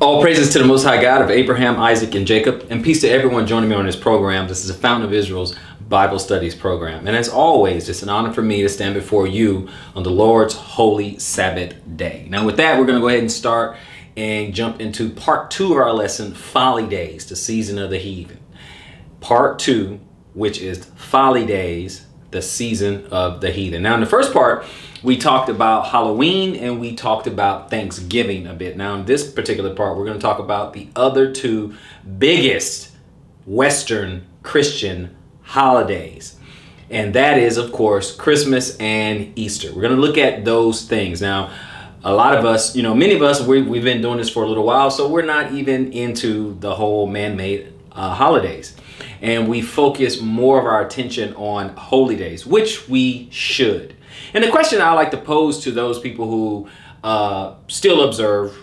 All praises to the Most High God of Abraham, Isaac, and Jacob, and peace to everyone joining me on this program. This is a Fountain of Israel's Bible Studies program. And as always, it's an honor for me to stand before you on the Lord's holy Sabbath day. Now with that, we're going to go ahead and start and jump into part 2 of our lesson, Folly Days, the season of the heathen. Part 2, which is Folly Days, the season of the heathen. Now in the first part, we talked about Halloween and we talked about Thanksgiving a bit. Now in this particular part, we're going to talk about the other two biggest Western Christian holidays. And that is, of course, Christmas and Easter. We're going to look at those things. Now, a lot of us, many of us, we've been doing this for a little while, so we're not even into the whole man-made holidays. And we focus more of our attention on holy days, which we should. And the question I like to pose to those people who still observe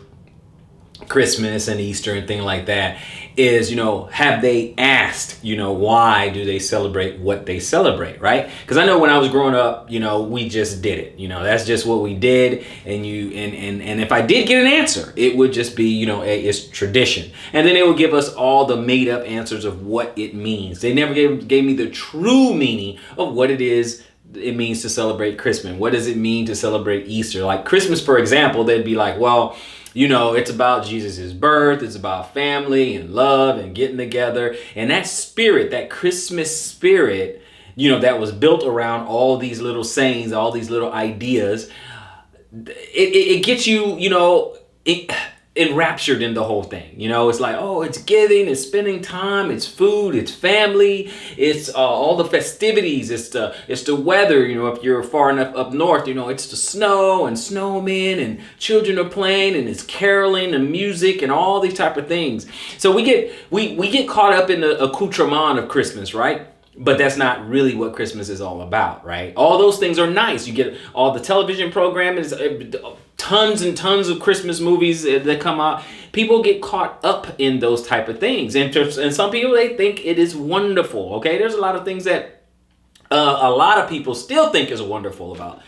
Christmas and Easter and things like that is, have they asked, why do they celebrate what they celebrate, right? Because I know when I was growing up, we just did it. That's just what we did. And if I did get an answer, it would just be, it's tradition. And then they would give us all the made up answers of what it means. They never gave me the true meaning of what it is it means to celebrate Christmas. What does it mean to celebrate Easter? Like Christmas, for example, they'd be like, well, it's about Jesus's birth. It's about family and love and getting together. And that spirit, that Christmas spirit, that was built around all these little sayings, all these little ideas, it gets you, enraptured in the whole thing. It's like, oh, it's giving, it's spending time, it's food, it's family, it's all the festivities, it's the weather. If you're far enough up north, it's the snow and snowmen and children are playing and it's caroling and music and all these type of things. So we get caught up in the accoutrement of Christmas, right? But that's not really what Christmas is all about, right? All those things are nice. You get all the television programming, tons and tons of Christmas movies that come out. People get caught up in those type of things. And some people, they think it is wonderful, okay? There's a lot of things that a lot of people still think is wonderful about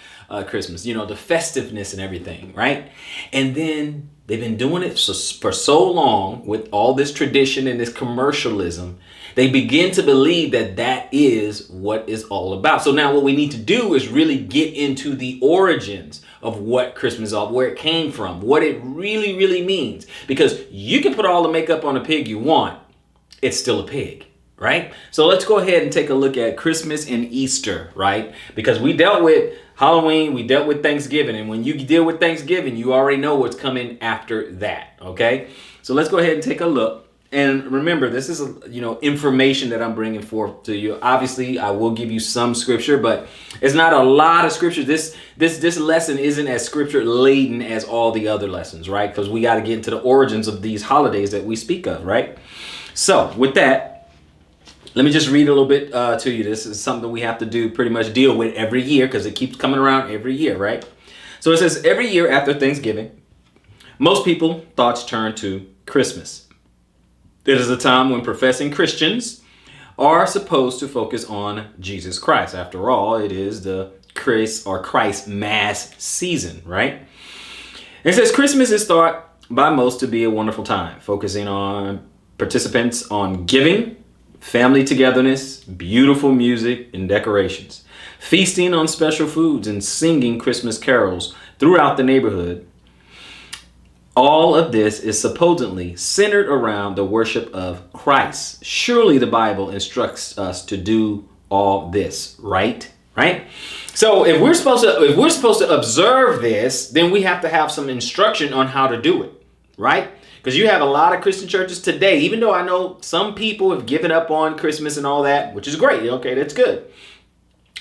Christmas. The festiveness and everything, right? And then they've been doing it for so long with all this tradition and this commercialism. They begin to believe that that is what it's all about. So now what we need to do is really get into the origins of what Christmas is all, where it came from, what it really, really means. Because you can put all the makeup on a pig you want, it's still a pig, right? So let's go ahead and take a look at Christmas and Easter, right? Because we dealt with Halloween, we dealt with Thanksgiving. And when you deal with Thanksgiving, you already know what's coming after that, okay? So let's go ahead and take a look. And remember, this is information that I'm bringing forth to you. Obviously, I will give you some scripture, but it's not a lot of scripture. This lesson isn't as scripture laden as all the other lessons, right? Because we got to get into the origins of these holidays that we speak of, right? So with that, let me just read a little bit to you. This is something we have to pretty much deal with every year because it keeps coming around every year, right? So it says, every year after Thanksgiving, most people thoughts turn to Christmas. It is a time when professing Christians are supposed to focus on Jesus Christ. After all, it is the Christ Mass season, right? It says Christmas is thought by most to be a wonderful time, focusing on participants on giving, family togetherness, beautiful music and decorations, feasting on special foods and singing Christmas carols throughout the neighborhood. All of this is supposedly centered around the worship of Christ. Surely the Bible instructs us to do all this, right? Right? So if we're supposed to observe this, then we have to have some instruction on how to do it, right? Because you have a lot of Christian churches today, even though I know some people have given up on Christmas and all that, which is great. Okay, that's good.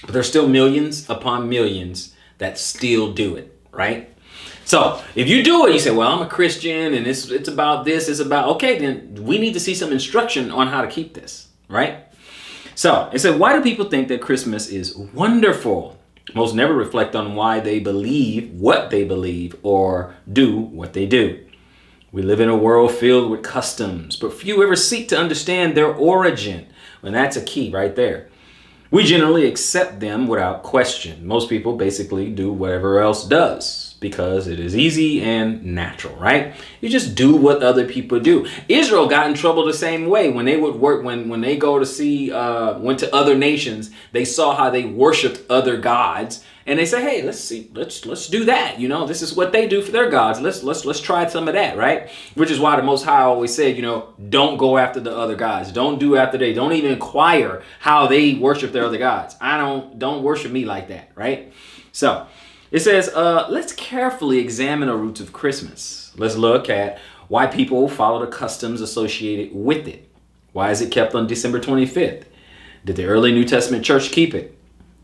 But there's still millions upon millions that still do it, right? So if you do it, you say, well, I'm a Christian and it's about this, it's about, okay, then we need to see some instruction on how to keep this, right? So it said, why do people think that Christmas is wonderful? Most never reflect on why they believe what they believe or do what they do. We live in a world filled with customs, but few ever seek to understand their origin. And that's a key right there. We generally accept them without question. Most people basically do whatever else does. because it is easy and natural, right? You just do what other people do. Israel got in trouble the same way when they would work, when they go to see, went to other nations, they saw how they worshiped other gods. And they say, hey, let's do that. You know, this is what they do for their gods. Let's try some of that, right? Which is why the Most High always said, you know, don't go after the other gods. Don't do after they. Don't even inquire how they worship their other gods. Don't worship me like that, right? So it says, let's carefully examine the roots of Christmas. Let's look at why people follow the customs associated with it. Why is it kept on December 25th? Did the early New Testament church keep it?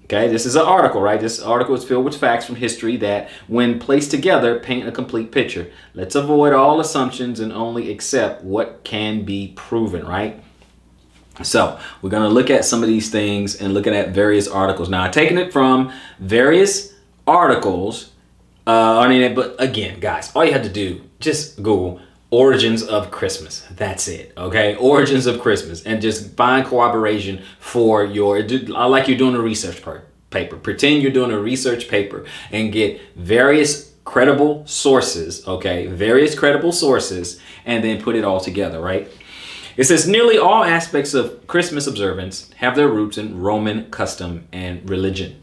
Okay, this is an article, right? This article is filled with facts from history that, when placed together, paint a complete picture. Let's avoid all assumptions and only accept what can be proven, right? So we're going to look at some of these things and looking at various articles. Now, I've taken it from various articles. But again, guys, all you have to do, just Google origins of Christmas. That's it. Okay. Origins of Christmas, and just find corroboration for like you're doing a research paper. Pretend you're doing a research paper and get various credible sources. Okay. Various credible sources, and then put it all together. Right. It says nearly all aspects of Christmas observance have their roots in Roman custom and religion.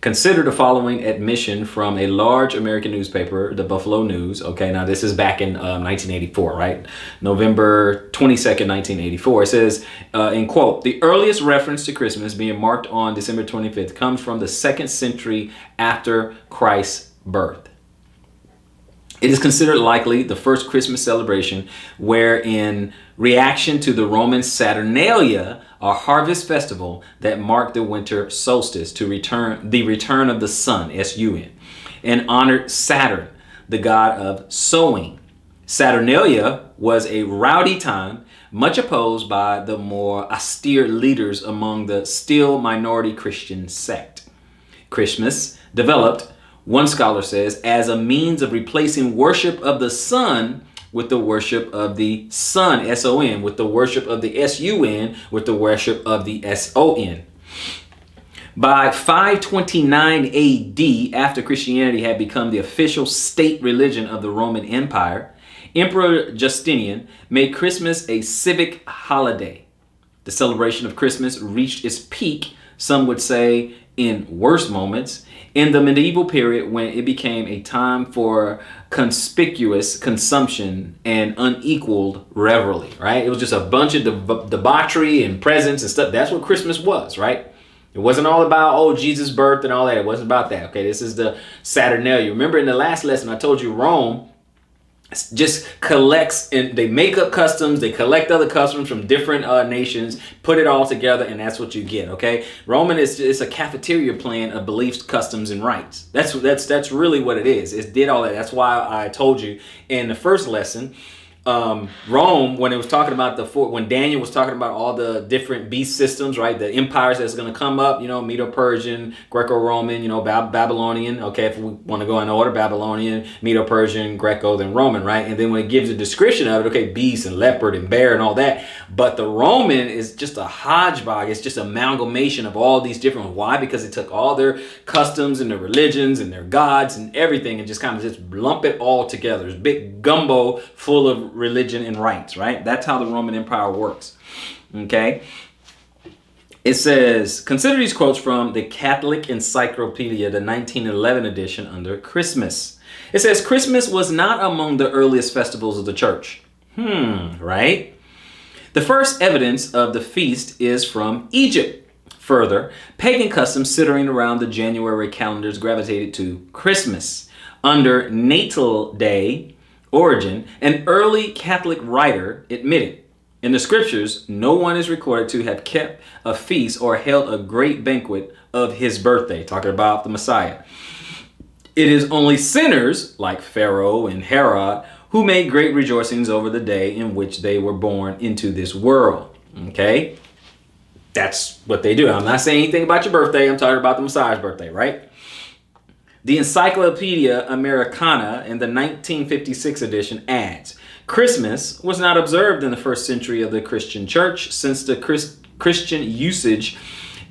Consider the following admission from a large American newspaper, the Buffalo News. Okay, now this is back in 1984, right? November 22nd, 1984. It says, in quote, the earliest reference to Christmas being marked on December 25th comes from the 2nd century after Christ's birth. It is considered likely the first Christmas celebration where, in reaction to the Roman Saturnalia, a harvest festival that marked the winter solstice to the return of the sun, S-U-N, and honored Saturn, the god of sowing. Saturnalia was a rowdy time, much opposed by the more austere leaders among the still minority Christian sect. Christmas developed, one scholar says, as a means of replacing worship of the sun with the worship of the sun, S-O-N, with the worship of the S-U-N, with the worship of the S-O-N. By 529 AD, after Christianity had become the official state religion of the Roman Empire, Emperor Justinian made Christmas a civic holiday. The celebration of Christmas reached its peak, some would say in worse moments, in the medieval period, when it became a time for conspicuous consumption and unequaled revelry, right? It was just a bunch of debauchery and presents and stuff. That's what Christmas was, right? It wasn't all about, oh, Jesus' birth and all that. It wasn't about that, okay? This is the Saturnalia. Remember in the last lesson, I told you Rome just collects, and they make up customs, they collect other customs from different nations, put it all together, and that's what you get, okay? Roman it's a cafeteria plan of beliefs, customs, and rites. That's really what it is. It did all that. That's why I told you in the first lesson, Rome, when it was talking about when Daniel was talking about all the different beast systems, right? The empires that's going to come up, you know, Medo-Persian, Greco-Roman, you know, Babylonian. Okay, if we want to go in order, Babylonian, Medo-Persian, Greco, then Roman, right? And then when it gives a description of it, okay, beast and leopard and bear and all that. But the Roman is just a hodgepodge. It's just amalgamation of all these different. Why? Because it took all their customs and their religions and their gods and everything and just kind of just lump it all together. It's big gumbo full of religion and rites, right? That's how the Roman Empire works. Okay. It says, consider these quotes from the Catholic Encyclopedia, the 1911 edition, under Christmas. It says, Christmas was not among the earliest festivals of the church. Right? The first evidence of the feast is from Egypt. Further, pagan customs centering around the January calendars gravitated to Christmas. Under natal day, Origen, an early Catholic writer, admitted, in the scriptures, no one is recorded to have kept a feast or held a great banquet of his birthday, talking about the Messiah. It is only sinners, like Pharaoh and Herod, who made great rejoicings over the day in which they were born into this world. Okay? That's what they do. I'm not saying anything about your birthday. I'm talking about the Messiah's birthday, right? The Encyclopedia Americana in the 1956 edition adds, Christmas was not observed in the first century of the Christian church, since the Christian usage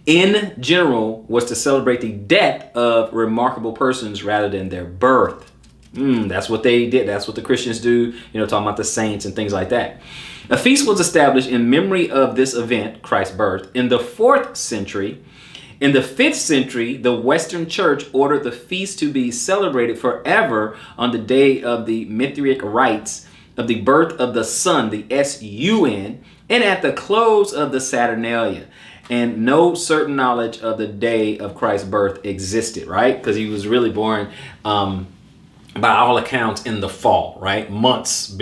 in general was to celebrate the death of remarkable persons rather than their birth. That's what they did. That's what the Christians do, talking about the saints and things like that. A feast was established in memory of this event, Christ's birth, in the 4th century. In the 5th century, the Western Church ordered the feast to be celebrated forever on the day of the Mithriatic rites of the birth of the Sun, the S-U-N, and at the close of the Saturnalia. And no certain knowledge of the day of Christ's birth existed, right? Because he was really born, by all accounts, in the fall, right? Months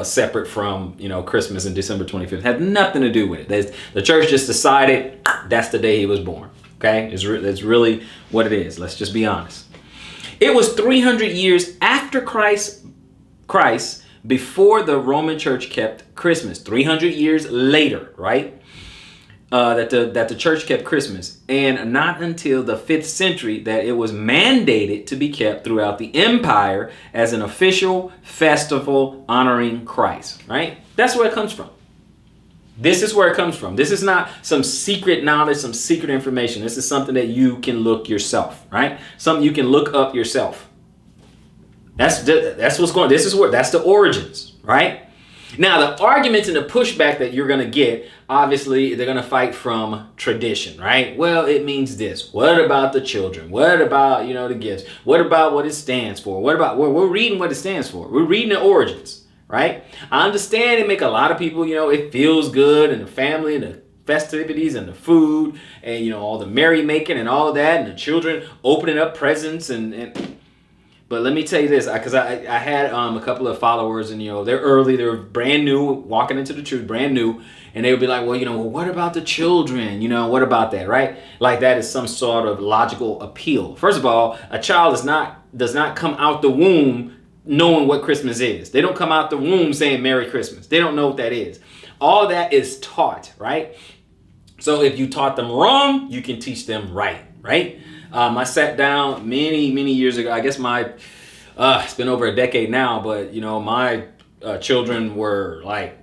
separate from, Christmas and December 25th. Had nothing to do with it. The church just decided that's the day he was born, okay? It's really what it is. Let's just be honest. It was 300 years after Christ, before the Roman church kept Christmas. 300 years later, right? That the church kept Christmas, and not until the 5th century that it was mandated to be kept throughout the empire as an official festival honoring Christ, right? That's where it comes from. This is where it comes from. This is not some secret knowledge, some secret information. This is something that you can look yourself, right? Something you can look up yourself. That's what's going on. That's the origins, right? Now, the arguments and the pushback that you're going to get, obviously, they're going to fight from tradition, right? Well, it means this. What about the children? What about, the gifts? What about what it stands for? What about, we're reading what it stands for. We're reading the origins, right? I understand it make a lot of people, it feels good, and the family and the festivities and the food and, all the merrymaking and all of that, and the children opening up presents But let me tell you this, because I had a couple of followers, and they're brand new, walking into the truth, brand new, and they would be like, well, what about the children? What about that, right? Like that is some sort of logical appeal. First of all, a child does not come out the womb knowing what Christmas is. They don't come out the womb saying Merry Christmas. They don't know what that is. All that is taught, right? So if you taught them wrong, you can teach them right, right? I sat down many, many years ago. I guess it's been over a decade now, but my children were like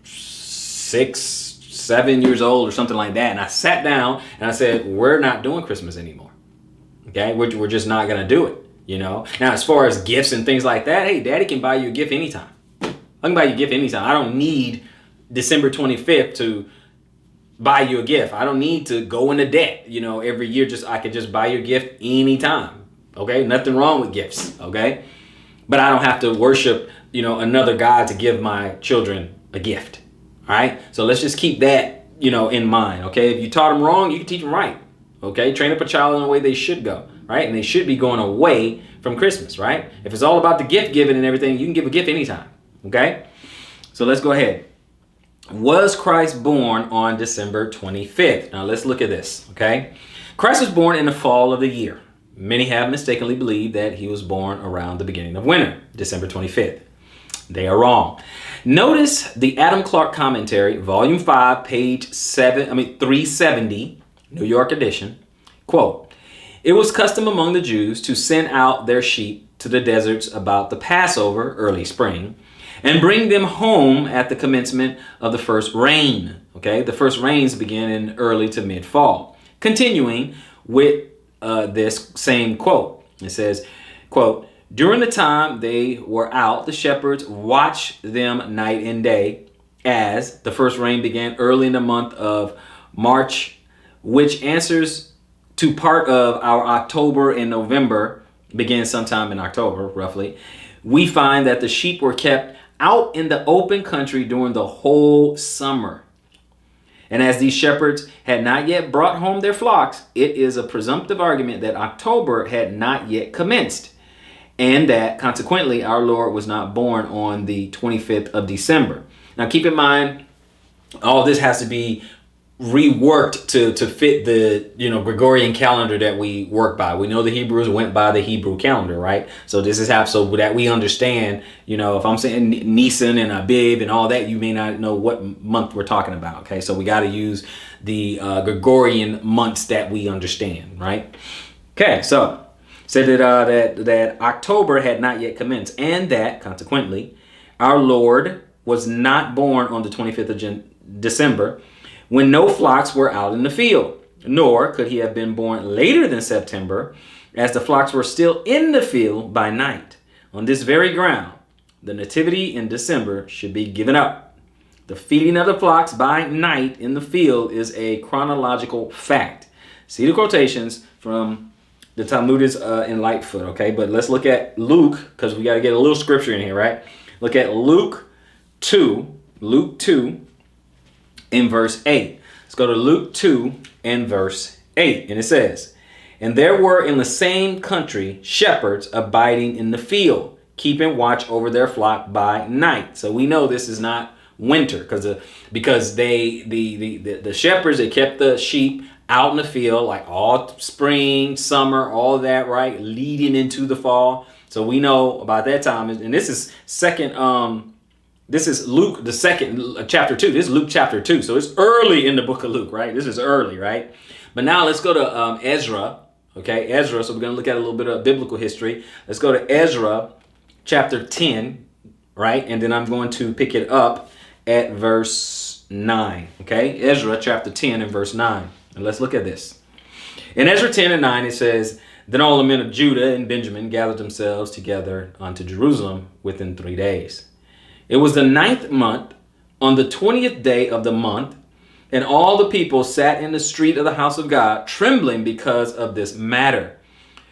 6, 7 years old or something like that. And I sat down and I said, we're not doing Christmas anymore. Okay. We're just not going to do it. Now, as far as gifts and things like that, hey, daddy can buy you a gift anytime. I can buy you a gift anytime. I don't need December 25th to buy you a gift. I don't need to go into debt, every year. I could just buy you a gift anytime. Okay. Nothing wrong with gifts. Okay. But I don't have to worship, another God to give my children a gift. All right. So let's just keep that, in mind. Okay. If you taught them wrong, you can teach them right. Okay. Train up a child in the way they should go. Right. And they should be going away from Christmas. Right. If it's all about the gift giving and everything, you can give a gift anytime. Okay. So let's go ahead. Was Christ born on December 25th? Now let's look at this, okay? Christ was born in the fall of the year. Many have mistakenly believed that he was born around the beginning of winter, December 25th. They are wrong. Notice the Adam Clark Commentary, Volume 5, page 370, New York edition. Quote, "It was custom among the Jews to send out their sheep to the deserts about the Passover, early spring, and bring them home at the commencement of the first rain." Okay, the first rains begin in early to mid-fall. Continuing with this same quote, it says, quote, "During the time they were out, the shepherds watched them night and day, as the first rain began early in the month of March, which answers to part of our October and November, begins sometime in October, roughly. We find that the sheep were kept out in the open country during the whole summer. And as these shepherds had not yet brought home their flocks, it is a presumptive argument that October had not yet commenced, and that consequently our Lord was not born on the 25th of December. Now keep in mind, all this has to be reworked to fit the Gregorian calendar that we work by. We know the Hebrews went by the Hebrew calendar, right? So this is how, so that we understand, if I'm saying Nisan and Abib and all that, you may not know what month we're talking about. Okay, so we got to use the Gregorian months that we understand, right? Okay, so said that October had not yet commenced, and that consequently our Lord was not born on the 25th of December, when no flocks were out in the field, nor could he have been born later than September, as the flocks were still in the field by night. On this very ground, the nativity in December should be given up. The feeding of the flocks by night in the field is a chronological fact. See the quotations from the Talmudist in Lightfoot, okay? But let's look at Luke, because we got to get a little scripture in here, right? Look at Luke 2 in verse 8. Let's go to Luke 2 and verse 8. And it says, "And there were in the same country shepherds abiding in the field, keeping watch over their flock by night." So we know this is not winter, because the shepherds, they kept the sheep out in the field like all spring, summer, all that, right, leading into the fall. So we know about that time, and this is this is Luke the second chapter 2. This is Luke chapter 2, so it's early in the book of Luke, right? This is early, right? But now let's go to Ezra, okay? Ezra. So we're going to look at a little bit of biblical history. Let's go to Ezra chapter 10, right? And then I'm going to pick it up at verse 9, okay? Ezra chapter 10 and verse 9. And let's look at this. In Ezra 10 and 9, it says, "Then all the men of Judah and Benjamin gathered themselves together unto Jerusalem within 3 days. It was the 9th month, on the 20th day of the month, and all the people sat in the street of the house of God, trembling because of this matter.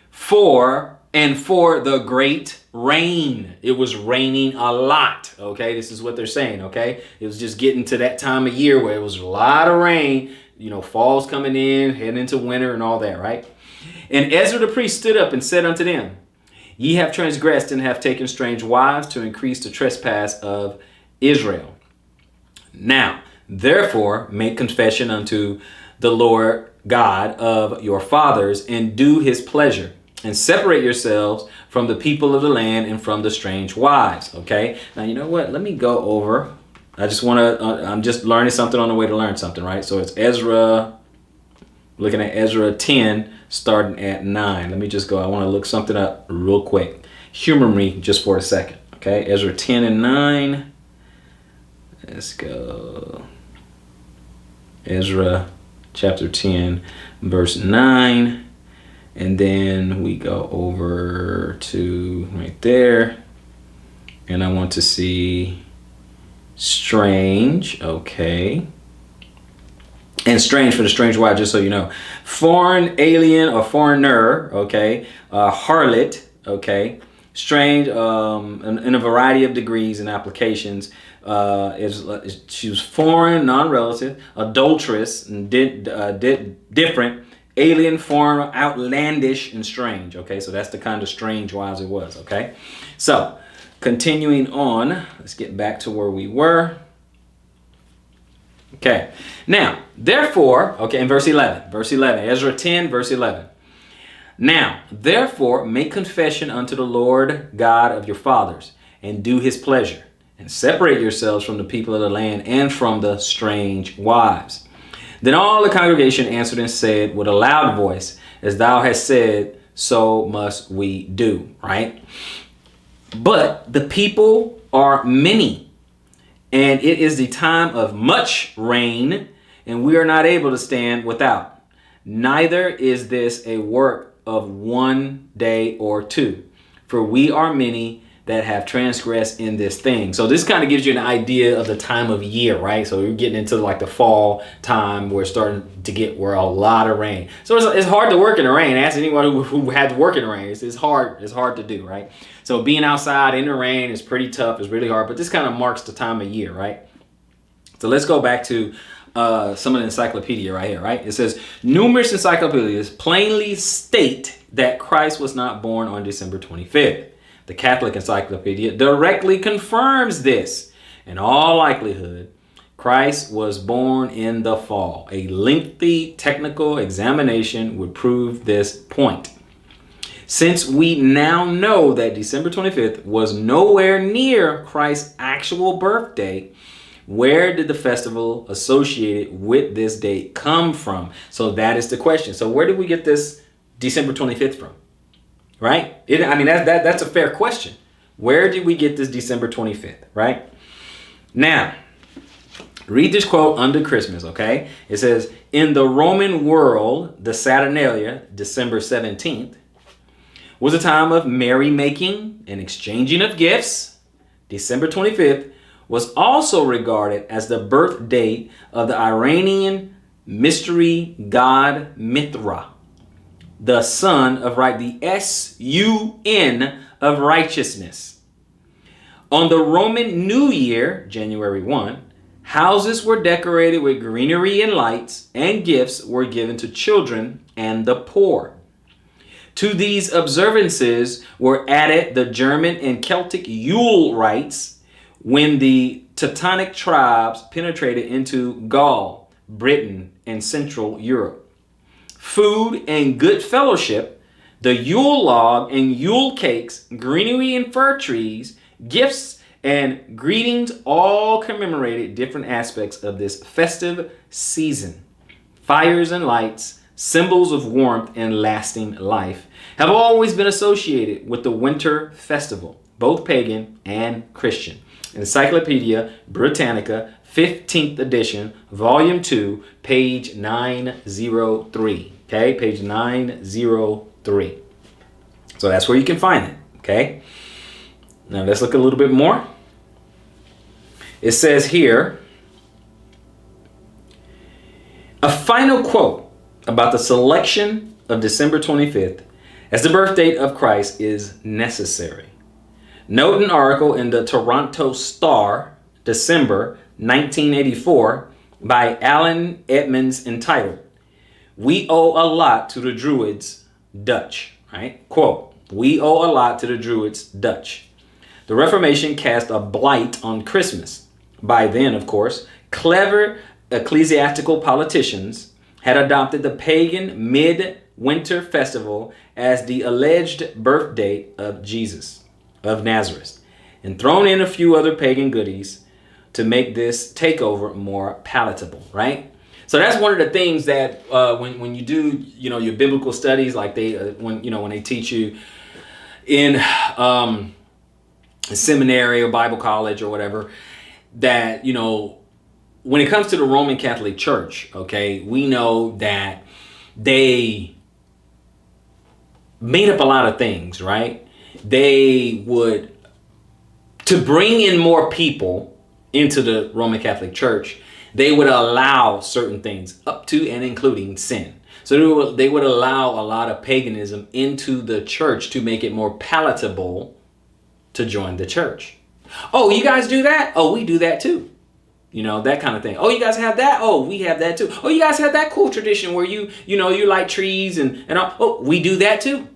For the great rain." It was raining a lot. Okay, this is what they're saying. Okay, it was just getting to that time of year where it was a lot of rain. You know, fall's coming in, heading into winter and all that, right? "And Ezra the priest stood up and said unto them, Ye have transgressed and have taken strange wives to increase the trespass of Israel. Now, therefore, make confession unto the Lord God of your fathers, and do his pleasure, and separate yourselves from the people of the land and from the strange wives." Okay, now you know what? Let me go over. I'm just learning something on the way to learn something, right? So it's Ezra, looking at Ezra 10, starting at 9. Let me just go. I want to look something up real quick. Humor me just for a second, okay? Ezra 10 and 9. Let's go. Ezra chapter 10, verse 9. And then we go over to right there. And I want to see strange, okay. And strange for the strange wife, just so you know. Foreign, alien, or foreigner, okay. Harlot, okay. Strange, in a variety of degrees and applications. She was foreign, non-relative, adulteress, and different, alien, foreign, outlandish, and strange. Okay, so that's the kind of strange wives it was. Okay, so continuing on, let's get back to where we were. Okay, now, therefore, okay, in verse 11, Ezra 10, verse 11. "Now, therefore, make confession unto the Lord God of your fathers, and do his pleasure, and separate yourselves from the people of the land and from the strange wives." Then all the congregation answered and said with a loud voice, "As thou hast said, so must we do," right? "But the people are many, and it is the time of much rain, and we are not able to stand without. Neither is this a work of 1 day or 2, for we are many that have transgressed in this thing." So this kind of gives you an idea of the time of year, right? So you're getting into like the fall time where it's starting to get where a lot of rain. So it's hard to work in the rain. Ask anyone who had to work in the rain. It's hard to do, right? So being outside in the rain is pretty tough. It's really hard, but this kind of marks the time of year, right? So let's go back to some of the encyclopedia right here, right? It says, numerous encyclopedias plainly state that Christ was not born on December 25th. The Catholic Encyclopedia directly confirms this. In all likelihood, Christ was born in the fall. A lengthy technical examination would prove this point. Since we now know that December 25th was nowhere near Christ's actual birthday, where did the festival associated with this date come from? So that is the question. So where did we get this December 25th from? Right? That's a fair question. Where did we get this December 25th? Right? Now, Read this quote under Christmas, okay? It says, in the Roman world, the Saturnalia, December 17th, was a time of merrymaking and exchanging of gifts. December 25th was also regarded as the birth date of the Iranian mystery god Mithra, the son of the S-U-N of righteousness. On the Roman New Year, January 1, houses were decorated with greenery and lights, and gifts were given to children and the poor. To these observances were added the German and Celtic Yule rites when the Teutonic tribes penetrated into Gaul, Britain, and Central Europe. Food and good fellowship, the Yule log and Yule cakes, greenery and fir trees, gifts and greetings all commemorated different aspects of this festive season. Fires and lights, symbols of warmth and lasting life, have always been associated with the winter festival, both pagan and Christian. Encyclopedia Britannica, 15th edition, volume 2, page 903. Okay, page 903. So that's where you can find it. Okay. Now let's look a little bit more. It says here, a final quote about the selection of December 25th as the birth date of Christ is necessary. Note an article in the Toronto Star, December 1984, by Alan Edmonds entitled, "We Owe a Lot to the Druids, Dutch." Right? Quote, "We owe a lot to the Druids, Dutch. The Reformation cast a blight on Christmas. By then, of course, clever ecclesiastical politicians had adopted the pagan mid-winter festival as the alleged birth date of Jesus of Nazareth, and thrown in a few other pagan goodies to make this takeover more palatable," right? So that's one of the things that when you do, your biblical studies, like when they teach you in seminary or Bible college or whatever, that, when it comes to the Roman Catholic Church, okay, we know that they made up a lot of things, right? They would, to bring in more people into the Roman Catholic Church, they would allow certain things up to and including sin. So they would allow a lot of paganism into the church to make it more palatable to join the church. Oh, you guys do that? Oh, we do that too. That kind of thing. Oh, you guys have that? Oh, we have that too. Oh, you guys have that cool tradition where you like trees and all. Oh, we do that too.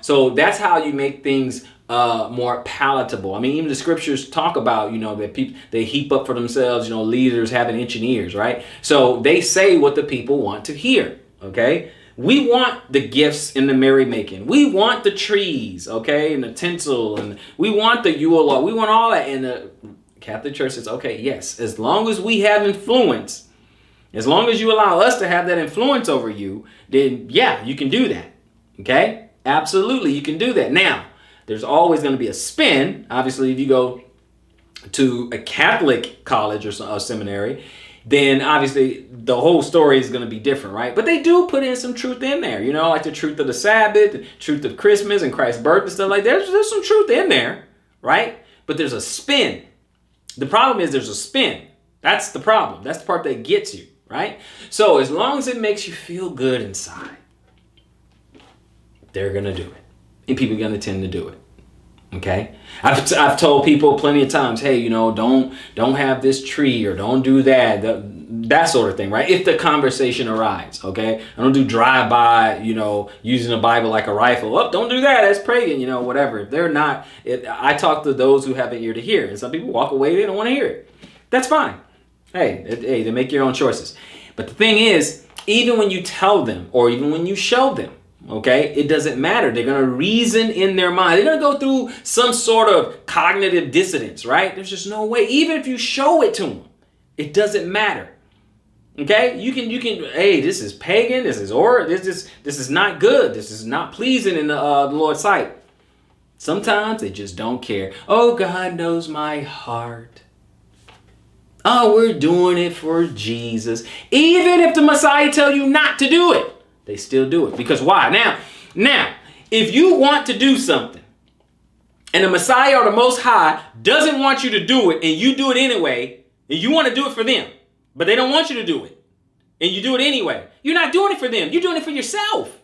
So that's how you make things more palatable. I mean, even the scriptures talk about, that people, they heap up for themselves, leaders having itching ears, right? So they say what the people want to hear, okay? We want the gifts and the merrymaking. We want the trees, okay, and the tinsel, and we want the Yule log. We want all that. And the Catholic Church says, okay, yes, as long as we have influence, as long as you allow us to have that influence over you, then yeah, you can do that, okay? Absolutely, you can do that. Now, there's always going to be a spin. Obviously, if you go to a Catholic college or a seminary, then obviously the whole story is going to be different, right? But they do put in some truth in there, like the truth of the Sabbath, the truth of Christmas and Christ's birth and stuff like that. There's some truth in there, right? But there's a spin. The problem is there's a spin. That's the problem. That's the part that gets you, right? So as long as it makes you feel good inside, they're going to do it. And people are going to tend to do it. Okay? I've told people plenty of times, hey, don't have this tree or don't do that sort of thing, right? If the conversation arrives, okay? I don't do drive-by, using the Bible like a rifle. Oh, don't do that. That's pagan, whatever. If they're not, I talk to those who have an ear to hear. And some people walk away, they don't want to hear it. That's fine. Hey, they make your own choices. But the thing is, even when you tell them or even when you show them, okay, it doesn't matter. They're going to reason in their mind. They're going to go through some sort of cognitive dissonance, right? There's just no way. Even if you show it to them, it doesn't matter. Okay? You can. Hey, this is pagan. This is not good. This is not pleasing in the Lord's sight. Sometimes they just don't care. Oh, God knows my heart. Oh, we're doing it for Jesus. Even if the Messiah tell you not to do it, they still do it. Because why? Now, if you want to do something and the Messiah or the Most High doesn't want you to do it and you do it anyway, and you want to do it for them, but they don't want you to do it, and you do it anyway, you're not doing it for them. You're doing it for yourself.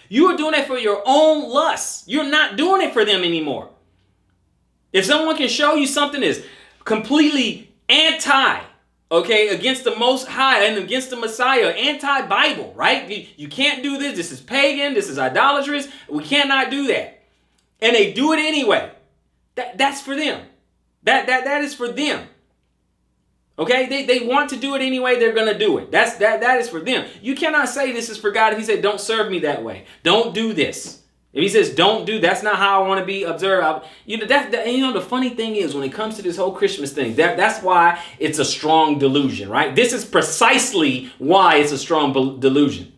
You are doing it for your own lusts. You're not doing it for them anymore. If someone can show you something that's completely against the Most High and against the Messiah, anti-Bible, right? You can't do this. This is pagan. This is idolatrous. We cannot do that. And they do it anyway. That's for them. That is for them. Okay? They want to do it anyway. They're going to do it. That is for them. You cannot say this is for God if he said, don't serve me that way. Don't do this. If he says, don't do, that's not how I want to be observed. The funny thing is when it comes to this whole Christmas thing, that's why it's a strong delusion, right? This is precisely why it's a strong delusion,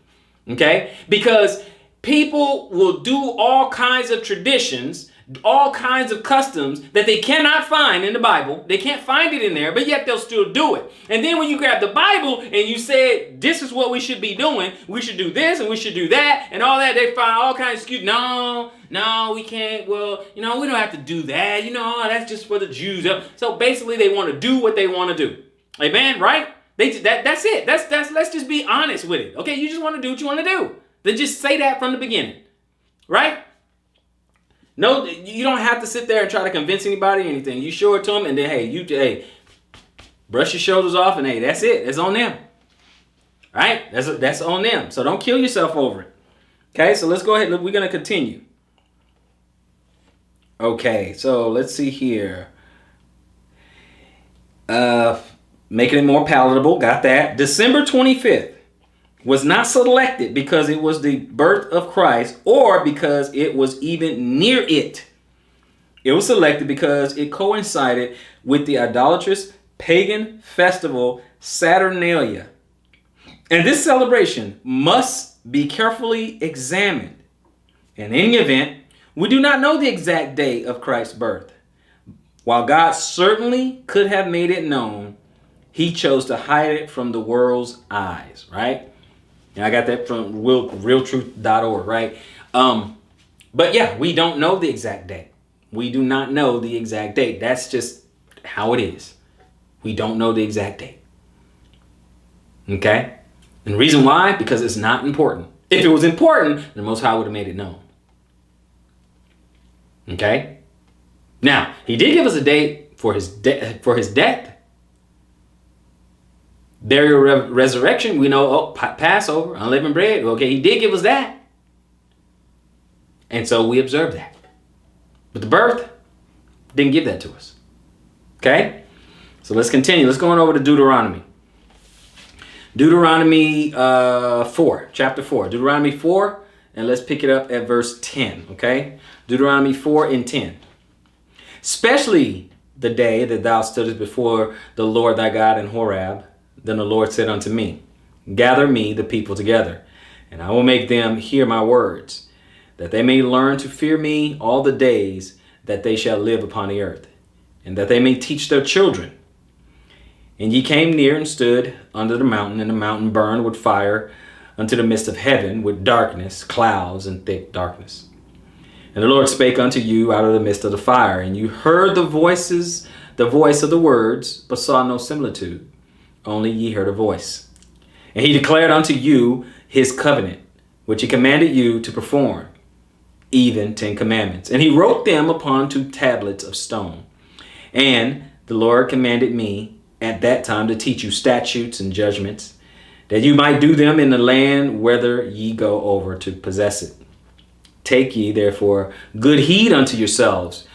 okay? Because people will do all kinds of traditions, all kinds of customs that they cannot find in the Bible. They can't find it in there, but yet they'll still do it. And then when you grab the Bible and you say, this is what we should be doing, we should do this and we should do that and all that, they find all kinds of excuses. No, we can't. Well, we don't have to do that. That's just for the Jews. So basically they want to do what they want to do. Amen, right? That's it. Let's just be honest with it. Okay, you just want to do what you want to do. Then just say that from the beginning, right? No, you don't have to sit there and try to convince anybody or anything. You show it to them and then, hey, brush your shoulders off and hey, that's it. It's on them. Right? That's on them. So don't kill yourself over it. Okay, so let's go ahead. We're going to continue. Okay, so let's see here. Making it more palatable. Got that. December 25th. Was not selected because it was the birth of Christ or because it was even near it. It was selected because it coincided with the idolatrous pagan festival Saturnalia. And this celebration must be carefully examined. In any event, we do not know the exact day of Christ's birth. While God certainly could have made it known, he chose to hide it from the world's eyes, right? And I got that from realtruth.org, right? But yeah, we don't know the exact date. We do not know the exact date. That's just how it is. We don't know the exact date. Okay? And the reason why? Because it's not important. If it was important, the Most High would have made it known. Okay? Now, he did give us a date for his death. Burial, resurrection, we know, Passover, unleavened bread. Okay, he did give us that. And so we observe that. But the birth didn't give that to us. Okay? So let's continue. Let's go on over to Deuteronomy. Deuteronomy 4, chapter 4. Deuteronomy 4, and let's pick it up at verse 10. Okay? Deuteronomy 4 and 10. Especially the day that thou stoodest before the Lord thy God in Horeb, then the Lord said unto me, gather me the people together, and I will make them hear my words, that they may learn to fear me all the days that they shall live upon the earth, and that they may teach their children. And ye came near and stood under the mountain, and the mountain burned with fire unto the midst of heaven, with darkness, clouds, and thick darkness. And the Lord spake unto you out of the midst of the fire, and you heard the voice of the words, but saw no similitude. Only ye heard a voice. And he declared unto you his covenant, which he commanded you to perform, even 10 commandments. And he wrote them upon 2 tablets of stone. And the Lord commanded me at that time to teach you statutes and judgments, that you might do them in the land whither ye go over to possess it. Take ye therefore good heed unto yourselves,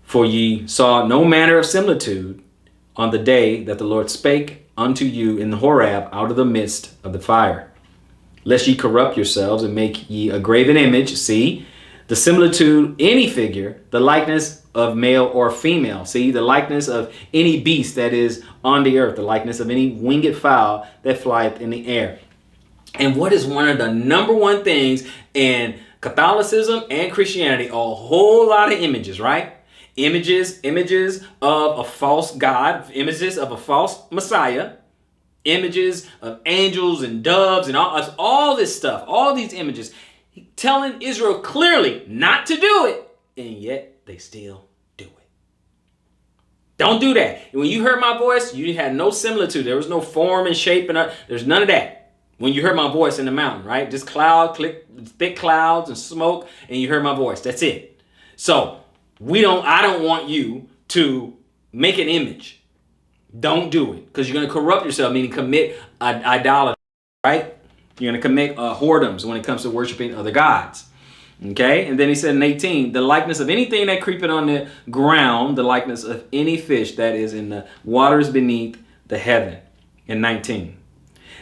for ye saw no manner of similitude on the day that the Lord spake unto you in the Horeb out of the midst of the fire. Lest ye corrupt yourselves and make ye a graven image, see, the similitude, any figure, the likeness of male or female, see, the likeness of any beast that is on the earth, the likeness of any winged fowl that flieth in the air. And what is one of the number one things in Catholicism and Christianity? A whole lot of images, right? images of a false God, images of a false Messiah, images of angels and doves and all this stuff, all these images, telling Israel clearly not to do it, and yet they still do it. Don't do that. When you heard my voice, you had no similitude. There was no form and shape, and there's none of that. When you heard my voice in the mountain, right? Just thick clouds and smoke, and you heard my voice. That's it. So I don't want you to make an image. Don't do it, because you're going to corrupt yourself, meaning commit idolatry, right? You're going to commit whoredoms when it comes to worshiping other gods. Okay, and then he said in 18, the likeness of anything that creepeth on the ground, the likeness of any fish that is in the waters beneath the heaven. In 19,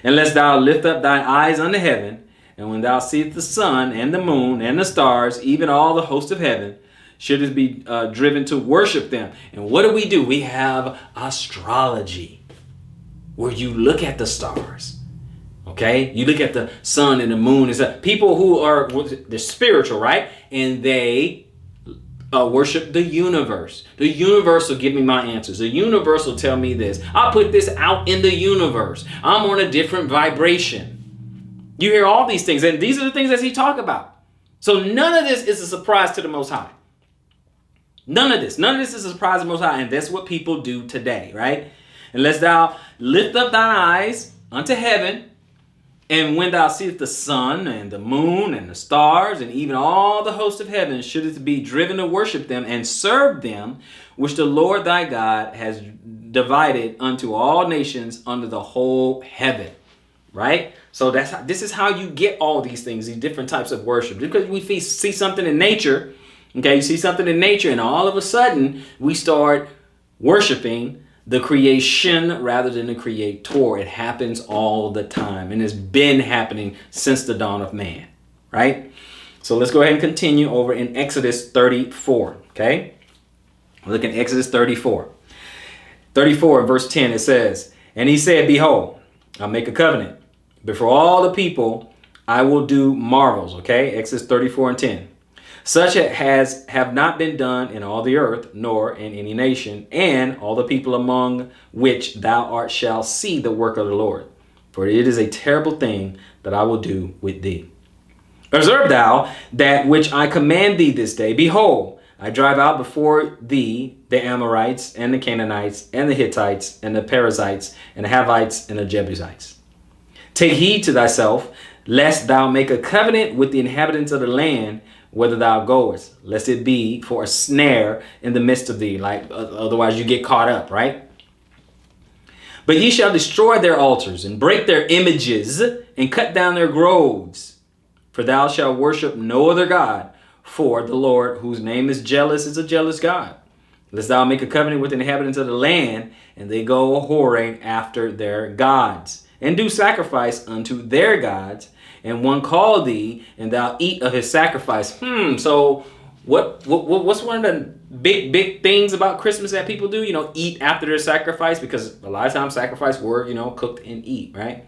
unless thou lift up thine eyes unto heaven, and when thou seest the sun and the moon and the stars, even all the host of heaven, shouldest be driven to worship them. And what do? We have astrology, where you look at the stars. Okay, you look at the sun and the moon. It's people who are they're spiritual, right? And they worship the universe. The universe will give me my answers. The universe will tell me this. I'll put this out in the universe. I'm on a different vibration. You hear all these things, and these are the things that he talk about. So none of this is a surprise to the Most High. None of this is a surprise to the Most High, and that's what people do today, right? Unless thou lift up thine eyes unto heaven, and when thou seest the sun and the moon and the stars and even all the host of heaven, shouldest be driven to worship them and serve them, which the Lord thy God has divided unto all nations under the whole heaven. Right? So this is how you get all these things, these different types of worship. Because we see something in nature, okay, you see something in nature, and all of a sudden we start worshiping the creation rather than the creator. It happens all the time, and it's been happening since the dawn of man, right? So let's go ahead and continue over in Exodus 34, okay? Look in Exodus 34. 34 verse 10, it says, and he said, behold, I'll make a covenant. Before all the people, I will do marvels, okay? Exodus 34 and 10. Such as have not been done in all the earth, nor in any nation, and all the people among which thou art shall see the work of the Lord. For it is a terrible thing that I will do with thee. Observe thou that which I command thee this day. Behold, I drive out before thee the Amorites, and the Canaanites, and the Hittites, and the Perizzites, and the Havites, and the Jebusites. Take heed to thyself, lest thou make a covenant with the inhabitants of the land, whether thou goest, lest it be for a snare in the midst of thee, like otherwise you get caught up, right? But ye shall destroy their altars and break their images and cut down their groves. For thou shalt worship no other God, for the Lord, whose name is a jealous God. Lest thou make a covenant with the inhabitants of the land, and they go a-whoring after their gods, and do sacrifice unto their gods, and one call thee, and thou eat of his sacrifice. So what's one of the big things about Christmas that people do? Eat after their sacrifice, because a lot of times sacrifice were, cooked and eat, right?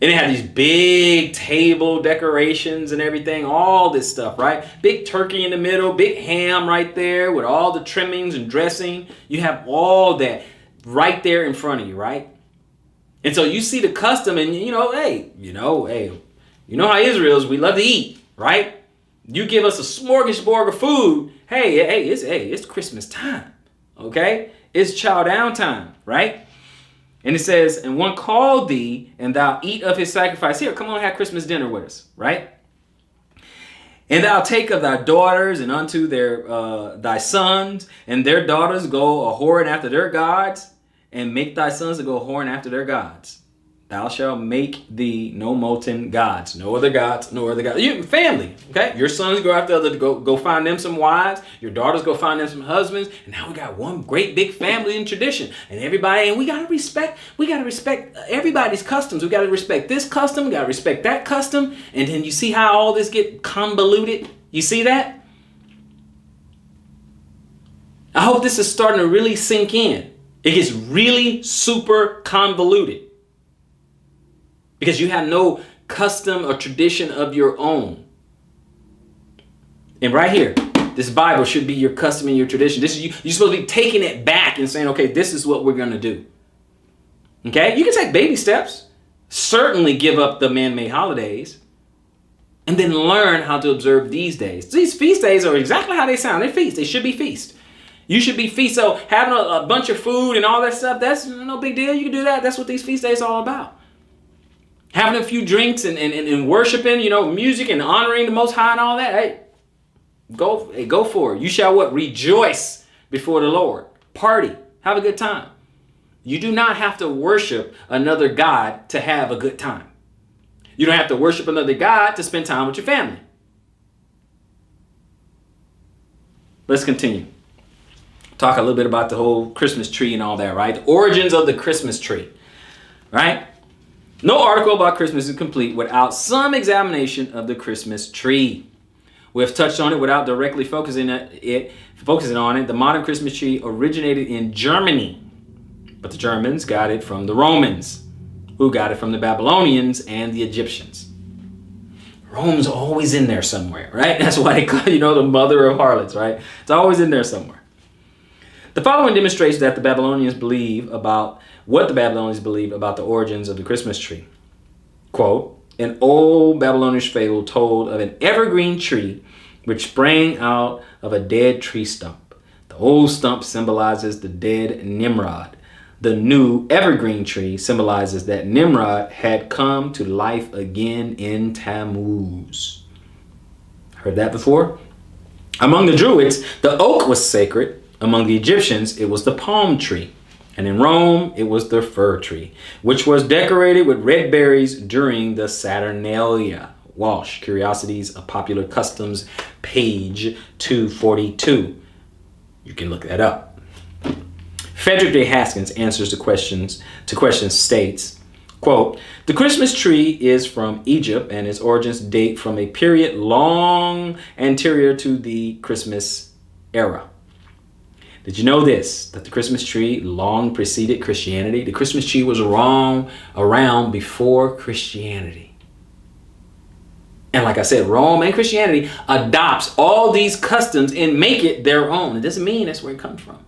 And it had these big table decorations and everything, all this stuff, right? Big turkey in the middle, big ham right there with all the trimmings and dressing. You have all that right there in front of you, right? And so you see the custom, and hey, you know how Israel is, we love to eat, right? You give us a smorgasbord of food. Hey, it's Christmas time, okay? It's chow down time, right? And it says, and one called thee, and thou eat of his sacrifice. Here, come on, have Christmas dinner with us, right? And thou take of thy daughters, and unto thy sons, and their daughters go a-whoring after their gods, and make thy sons to go a-whoring after their gods. Thou shalt make thee no molten gods, no other gods, no other gods. Your family, okay? Your sons go after other, go find them some wives. Your daughters go find them some husbands. And now we got one great big family and tradition. And we gotta respect everybody's customs. We gotta respect this custom, we gotta respect that custom. And then you see how all this get convoluted? You see that? I hope this is starting to really sink in. It gets really super convoluted, because you have no custom or tradition of your own. And right here, This Bible should be your custom and your tradition. This is you're supposed to be taking it back and saying, okay, this is what we're going to do. Okay? You can take baby steps. Certainly give up the man-made holidays. And then learn how to observe these days. These feast days are exactly how they sound. They're feast. They should be feast. You should be feast. So having a bunch of food and all that stuff, that's no big deal. You can do that. That's what these feast days are all about. Having a few drinks and worshiping, music and honoring the Most High and all that. Hey, go for it. You shall what? Rejoice before the Lord. Party. Have a good time. You do not have to worship another God to have a good time. You don't have to worship another God to spend time with your family. Let's continue. Talk a little bit about the whole Christmas tree and all that, right? The origins of the Christmas tree, right? No article about Christmas is complete without some examination of the Christmas tree. We have touched on it without directly focusing on it. The modern Christmas tree originated in Germany, but the Germans got it from the Romans, who got it from the Babylonians and the Egyptians. Rome's always in there somewhere, right? That's why they call it, the mother of harlots, right? It's always in there somewhere. The following demonstrates that what the Babylonians believe about the origins of the Christmas tree. Quote, an old Babylonish fable told of an evergreen tree which sprang out of a dead tree stump. The old stump symbolizes the dead Nimrod. The new evergreen tree symbolizes that Nimrod had come to life again in Tammuz. Heard that before? Among the Druids, the oak was sacred. Among the Egyptians, it was the palm tree. And in Rome, it was the fir tree, which was decorated with red berries during the Saturnalia. Walsh, Curiosities of Popular Customs, page 242. You can look that up. Frederick J. Haskins answers to questions states, quote, the Christmas tree is from Egypt and its origins date from a period long anterior to the Christmas era. Did you know this? That the Christmas tree long preceded Christianity? The Christmas tree was around before Christianity. And like I said, Rome and Christianity adopts all these customs and make it their own. It doesn't mean that's where it comes from.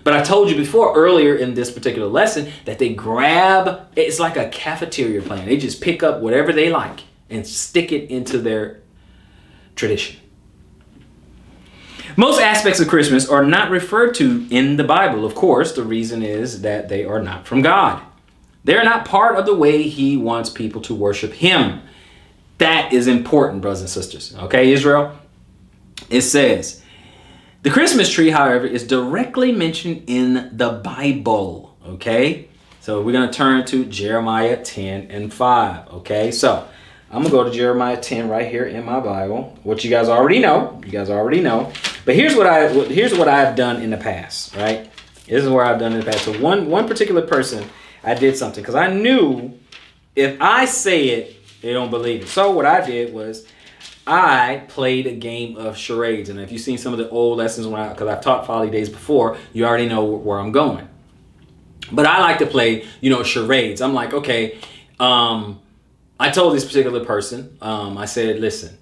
But I told you before, earlier in this particular lesson, that they grab, it's like a cafeteria plan. They just pick up whatever they like and stick it into their tradition. Most aspects of Christmas are not referred to in the Bible. Of course, the reason is that they are not from God. They're not part of the way He wants people to worship Him. That is important, brothers and sisters. Okay, Israel? It says, the Christmas tree, however, is directly mentioned in the Bible. Okay? So we're going to turn to Jeremiah 10 and 5. Okay? So I'm going to go to Jeremiah 10 right here in my Bible, which you guys already know. But here's what I've done in the past, right? This is what I've done in the past. So one particular person, I did something because I knew if I say it, they don't believe it. So what I did was I played a game of charades. And if you've seen some of the old lessons, because I've taught Folly days before, you already know where I'm going. But I like to play, charades. I'm like, okay, I told this particular person, I said, listen,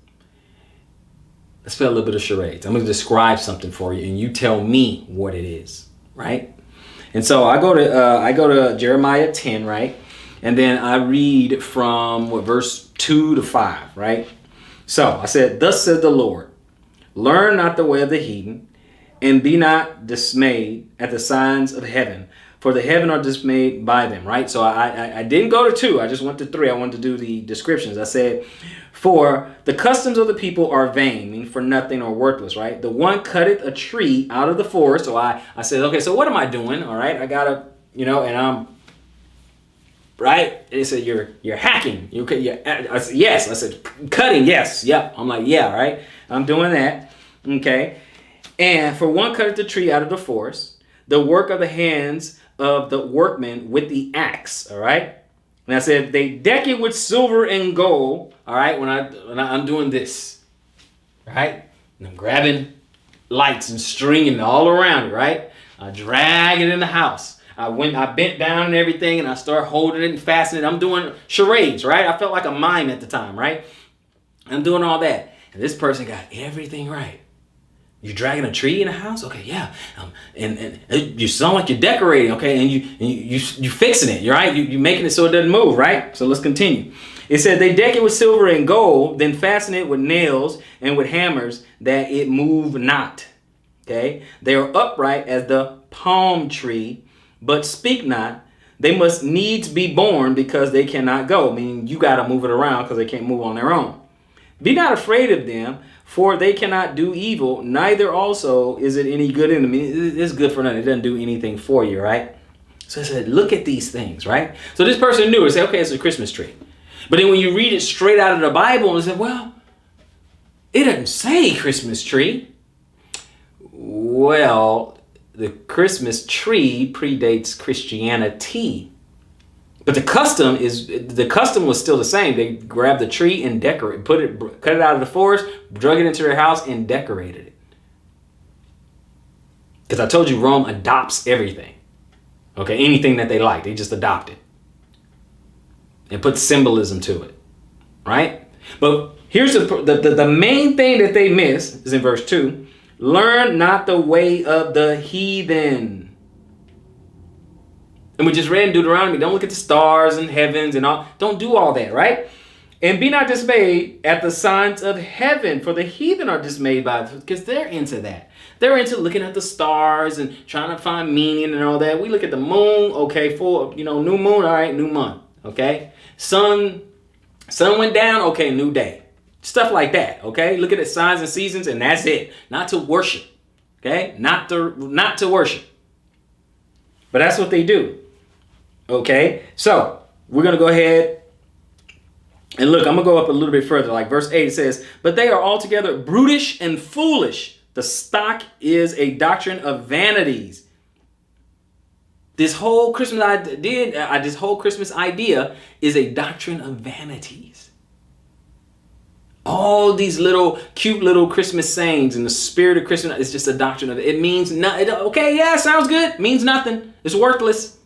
let's play a little bit of charades. I'm going to describe something for you, and you tell me what it is, right? And so I go to Jeremiah 10, right? And then I read from verse 2 to 5, right? So I said, thus said the Lord, learn not the way of the heathen, and be not dismayed at the signs of heaven, for the heaven are dismayed by them, right? So I didn't go to 2. I just went to 3. I wanted to do the descriptions. I said, for the customs of the people are vain, meaning for nothing or worthless, right? The one cutteth a tree out of the forest. So I said, okay, so what am I doing? All right, I got to, and I'm, right? And they said, you're hacking. I said, yes. I said, cutting, yes. Yep. I'm like, yeah, right? I'm doing that. Okay. And for one cutteth the tree out of the forest, the work of the hands of the workmen with the axe. All right. And I said, they deck it with silver and gold. All right. When I'm doing this, right? And I'm grabbing lights and stringing it all around it, right? I drag it in the house. I bent down and everything, and I start holding it and fastening it. I'm doing charades, right? I felt like a mime at the time, right? I'm doing all that. And this person got everything right. You dragging a tree in the house? Okay, yeah. And you sound like you're decorating, okay? And you fixing it, right? You making it so it doesn't move, right? So let's continue. It said they deck it with silver and gold, then fasten it with nails and with hammers that it move not. Okay? They are upright as the palm tree, but speak not. They must needs be born because they cannot go. Meaning you got to move it around because they can't move on their own. Be not afraid of them, for they cannot do evil, neither also is it any good in them. It's good for nothing. It doesn't do anything for you, right? So I said, look at these things, right? So this person knew it. Said, okay, it's a Christmas tree. But then when you read it straight out of the Bible, and said, well, it doesn't say Christmas tree. Well, the Christmas tree predates Christianity. But the custom was still the same. They grabbed the tree and cut it out of the forest, drug it into their house, and decorated it. Because I told you Rome adopts everything. Okay, anything that they like, they just adopt it and put symbolism to it, right? But here's the main thing that they miss is in verse 2. Learn not the way of the heathen. And we just read in Deuteronomy, don't look at the stars and heavens and all. Don't do all that, right? And be not dismayed at the signs of heaven, for the heathen are dismayed by it, because they're into that. They're into looking at the stars and trying to find meaning and all that. We look at the moon, okay, new moon, all right, new month, okay? Sun went down, okay, new day. Stuff like that, okay? Look at the signs and seasons, and that's it. Not to worship, okay? Not to worship. But that's what they do. Okay, so we're going to go ahead and look. I'm going to go up a little bit further. Like verse 8, it says, but they are altogether brutish and foolish. The stock is a doctrine of vanities. This whole Christmas idea is a doctrine of vanities. All these cute little Christmas sayings and the spirit of Christmas is just a doctrine of it. Means nothing. Okay, yeah, sounds good. Means nothing. It's worthless.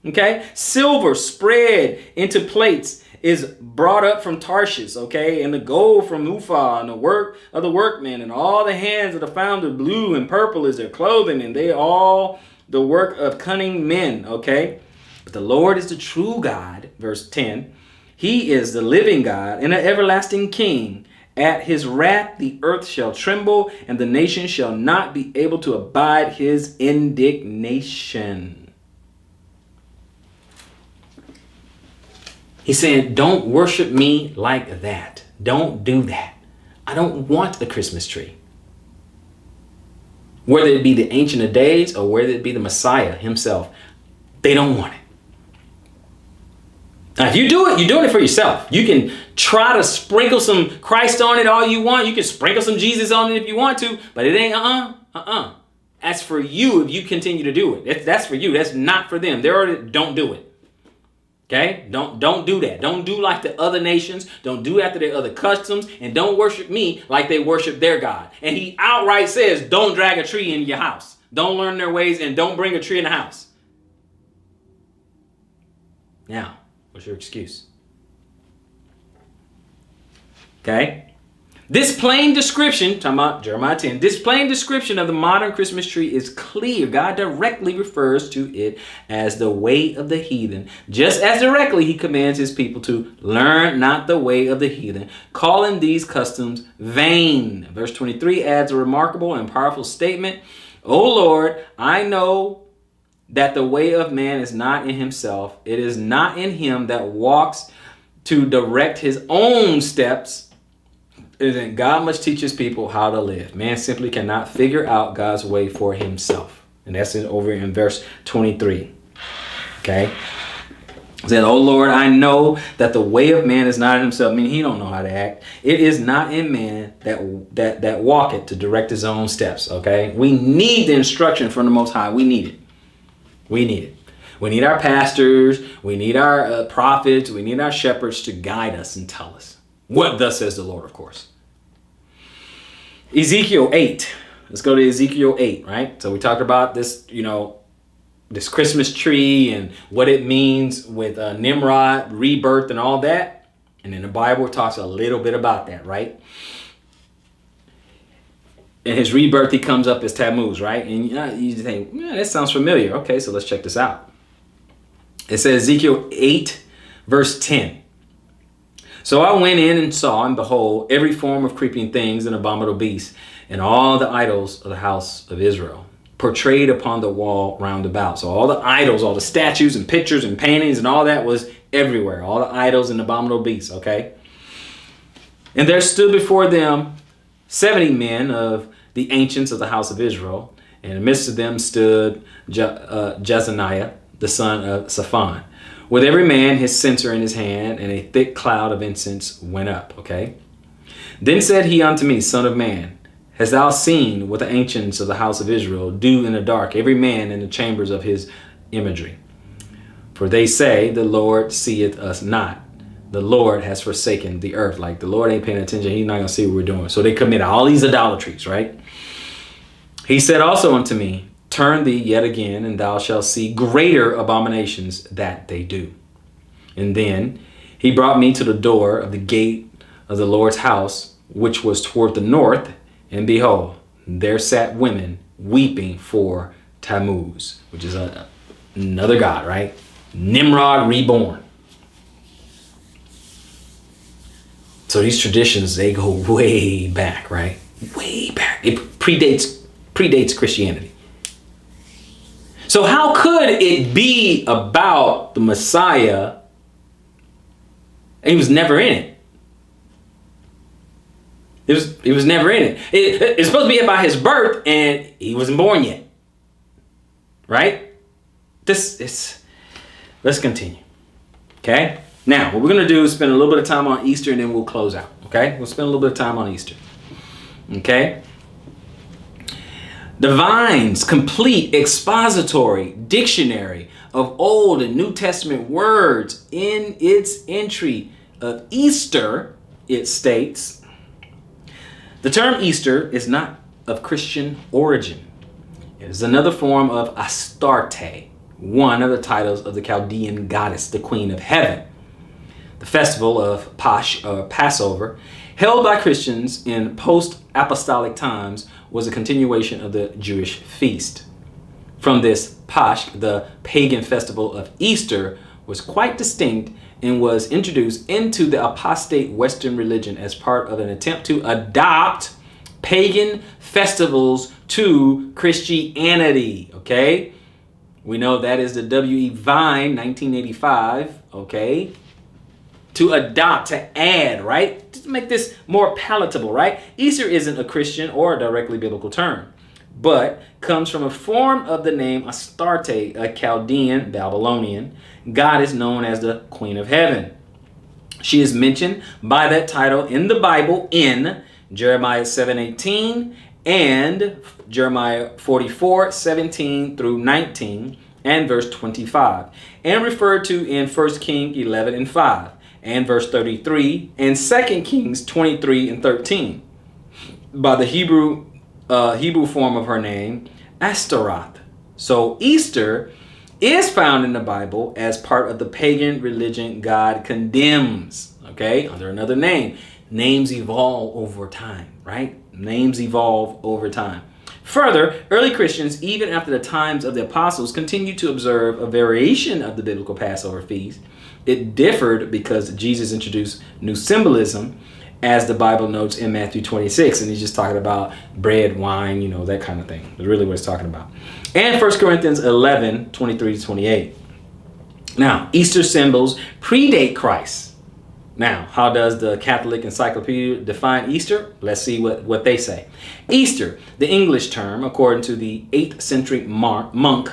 Okay, silver spread into plates is brought up from Tarshish. Okay, and the gold from Uphah, and the work of the workmen, and all the hands of the founder, blue and purple is their clothing, and they all the work of cunning men. Okay, but the Lord is the true God. Verse 10. He is the living God and an everlasting King. At his wrath the earth shall tremble, and the nation shall not be able to abide his indignation. He's saying, don't worship me like that. Don't do that. I don't want a Christmas tree. Whether it be the Ancient of Days or whether it be the Messiah himself, they don't want it. Now, if you do it, you're doing it for yourself. You can try to sprinkle some Christ on it all you want. You can sprinkle some Jesus on it if you want to, but it ain't That's for you if you continue to do it. That's for you. That's not for them. Don't do it. Okay? Don't do that. Don't do like the other nations. Don't do after their other customs. And don't worship me like they worship their God. And he outright says, don't drag a tree into your house. Don't learn their ways and don't bring a tree in the house. Now, what's your excuse? Okay? This plain description, talking about Jeremiah 10, this plain description of the modern Christmas tree is clear. God directly refers to it as the way of the heathen. Just as directly he commands his people to learn not the way of the heathen, calling these customs vain. Verse 23 adds a remarkable and powerful statement. O Lord, I know that the way of man is not in himself. It is not in him that walks to direct his own steps. Then God must teach his people how to live. Man simply cannot figure out God's way for himself. And that's over in verse 23. Okay? It said, oh Lord, I know that the way of man is not in himself. I mean, he don't know how to act. It is not in man that walketh to direct his own steps. Okay? We need the instruction from the Most High. We need it. We need it. We need our pastors. We need our prophets. We need our shepherds to guide us and tell us what thus says the Lord, of course. Ezekiel 8. Let's go to Ezekiel 8, right? So we talked about this, this Christmas tree and what it means with Nimrod, rebirth and all that. And then the Bible talks a little bit about that, right? in his rebirth, he comes up as Tammuz, right? And you think, yeah, that sounds familiar. Okay, so let's check this out. It says Ezekiel 8, verse 10. So I went in and saw, and behold, every form of creeping things and abominable beasts, and all the idols of the house of Israel, portrayed upon the wall round about. So all the idols, all the statues and pictures and paintings and all that was everywhere. All the idols and abominable beasts, okay? And there stood before them 70 men of the ancients of the house of Israel. And in the midst of them stood Jezaniah, the son of Shaphan, with every man his censer in his hand, and a thick cloud of incense went up, okay? Then said he unto me, Son of man, hast thou seen what the ancients of the house of Israel do in the dark, every man in the chambers of his imagery? For they say, the Lord seeth us not. The Lord has forsaken the earth. Like the Lord ain't paying attention. He's not going to see what we're doing. So they commit all these idolatries, right? He said also unto me, Turn thee yet again, and thou shalt see greater abominations that they do. And then he brought me to the door of the gate of the Lord's house, which was toward the north, and behold, there sat women weeping for Tammuz, which is another god, right? Nimrod reborn. So these traditions, they go way back, right? Way back. It predates Christianity. So how could it be about the Messiah and he was never in it? It was never in it. It's supposed to be about his birth and he wasn't born yet. Right? Let's continue. Okay? Now, what we're going to do is spend a little bit of time on Easter and then we'll close out. Okay? We'll spend a little bit of time on Easter. Okay? The Vine's complete expository dictionary of Old and New Testament words in its entry of Easter, it states, the term Easter is not of Christian origin. It is another form of Astarte, one of the titles of the Chaldean goddess, the Queen of Heaven. The festival of Passover, held by Christians in post-apostolic times, was a continuation of the Jewish feast. From this Pasch, the pagan festival of Easter was quite distinct and was introduced into the apostate Western religion as part of an attempt to adopt pagan festivals to Christianity, okay? We know that is the W.E. Vine, 1985, okay? To adopt, to add, right? To make this more palatable, right? Easter isn't a Christian or a directly biblical term, but comes from a form of the name Astarte, a Chaldean, Babylonian goddess known as the Queen of Heaven. She is mentioned by that title in the Bible in Jeremiah 7:18 and Jeremiah 44:17 through 19 and verse 25, and referred to in 1 Kings 11:5. And verse 33, and 2 Kings 23:13, by the Hebrew form of her name, Ashtaroth. So Easter is found in the Bible as part of the pagan religion God condemns, okay, under another name. Names evolve over time, right? Names evolve over time. Further, early Christians, even after the times of the apostles, continued to observe a variation of the biblical Passover feast. It differed because Jesus introduced new symbolism, as the Bible notes in Matthew 26. And he's just talking about bread, wine, that kind of thing. That's really what it's talking about. And 1 Corinthians 11:23-28. Now, Easter symbols predate Christ. Now, how does the Catholic Encyclopedia define Easter? Let's see what they say. Easter, the English term, according to the 8th century monk,